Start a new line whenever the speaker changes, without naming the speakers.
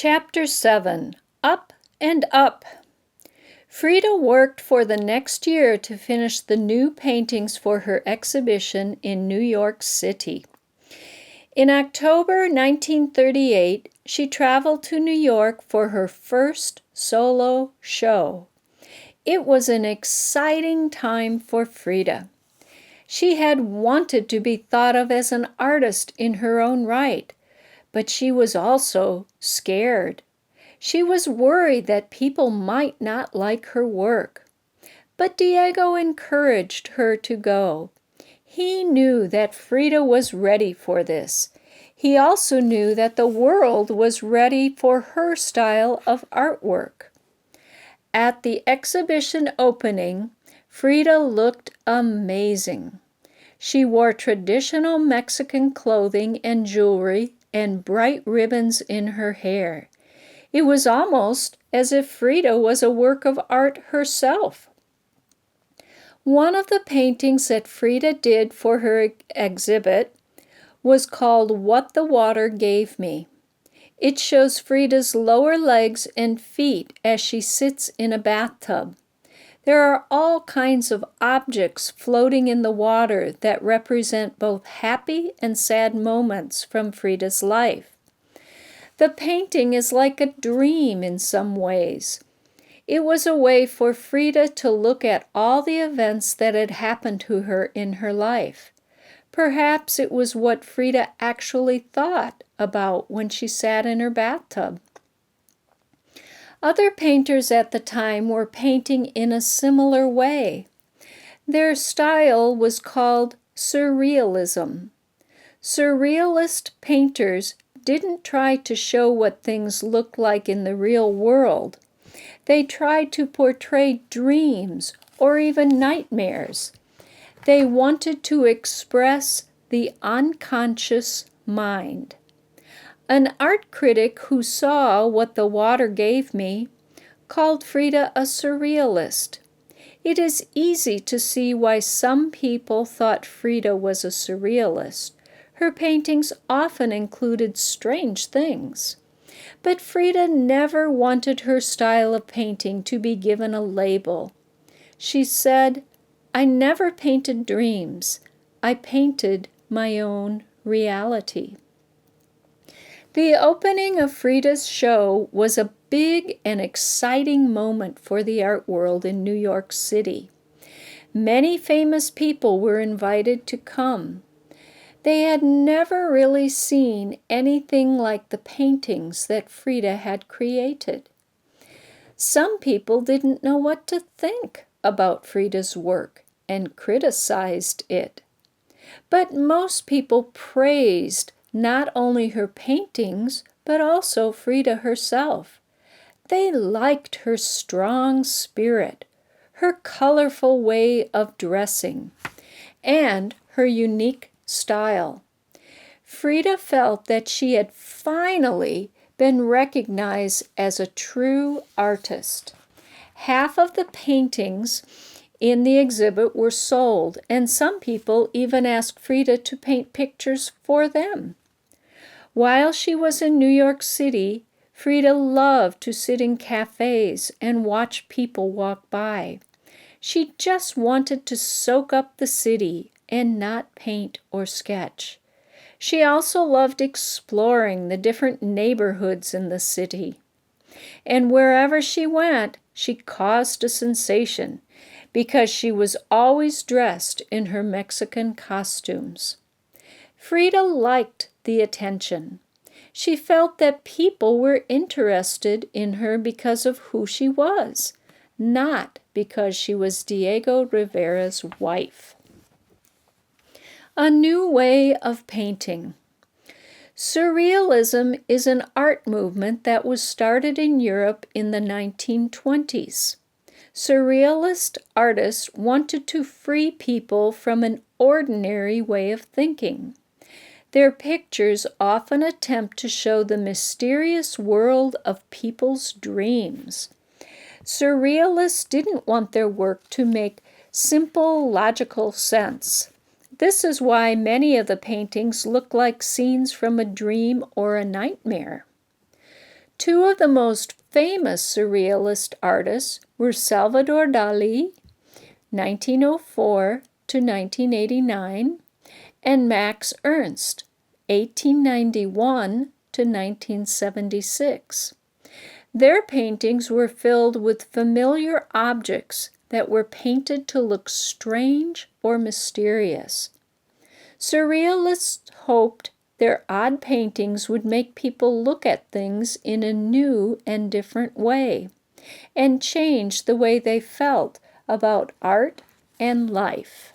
Chapter 7. Up and Up. Frida worked for the next year to finish the new paintings for her exhibition in New York City. In October 1938, she traveled to New York for her first solo show. It was an exciting time for Frida. She had wanted to be thought of as an artist in her own right, but she was also scared. She was worried that people might not like her work. But Diego encouraged her to go. He knew that Frida was ready for this. He also knew that the world was ready for her style of artwork. At the exhibition opening, Frida looked amazing. She wore traditional Mexican clothing and jewelry and bright ribbons in her hair. It was almost as if Frida was a work of art herself. One of the paintings that Frida did for her exhibit was called What the Water Gave Me. It shows Frida's lower legs and feet as she sits in a bathtub. There are all kinds of objects floating in the water that represent both happy and sad moments from Frida's life. The painting is like a dream in some ways. It was a way for Frida to look at all the events that had happened to her in her life. Perhaps it was what Frida actually thought about when she sat in her bathtub. Other painters at the time were painting in a similar way. Their style was called surrealism. Surrealist painters didn't try to show what things looked like in the real world. They tried to portray dreams or even nightmares. They wanted to express the unconscious mind. An art critic who saw What the Water Gave Me called Frida a surrealist. It is easy to see why some people thought Frida was a surrealist. Her paintings often included strange things. But Frida never wanted her style of painting to be given a label. She said, "I never painted dreams. I painted my own reality." The opening of Frida's show was a big and exciting moment for the art world in New York City. Many famous people were invited to come. They had never really seen anything like the paintings that Frida had created. Some people didn't know what to think about Frida's work and criticized it. But most people praised not only her paintings, but also Frida herself. They liked her strong spirit, her colorful way of dressing, and her unique style. Frida felt that she had finally been recognized as a true artist. Half of the paintings in the exhibit were sold, and some people even asked Frida to paint pictures for them. While she was in New York City, Frida loved to sit in cafes and watch people walk by. She just wanted to soak up the city and not paint or sketch. She also loved exploring the different neighborhoods in the city. And wherever she went, she caused a sensation because she was always dressed in her Mexican costumes. Frida liked the attention. She felt that people were interested in her because of who she was, not because she was Diego Rivera's wife. A new way of painting. Surrealism is an art movement that was started in Europe in the 1920s. Surrealist artists wanted to free people from an ordinary way of thinking. Their pictures often attempt to show the mysterious world of people's dreams. Surrealists didn't want their work to make simple, logical sense. This is why many of the paintings look like scenes from a dream or a nightmare. Two of the most famous Surrealist artists were Salvador Dali, 1904 to 1989, and Max Ernst, 1891 to 1976. Their paintings were filled with familiar objects that were painted to look strange or mysterious. Surrealists hoped their odd paintings would make people look at things in a new and different way, and change the way they felt about art and life.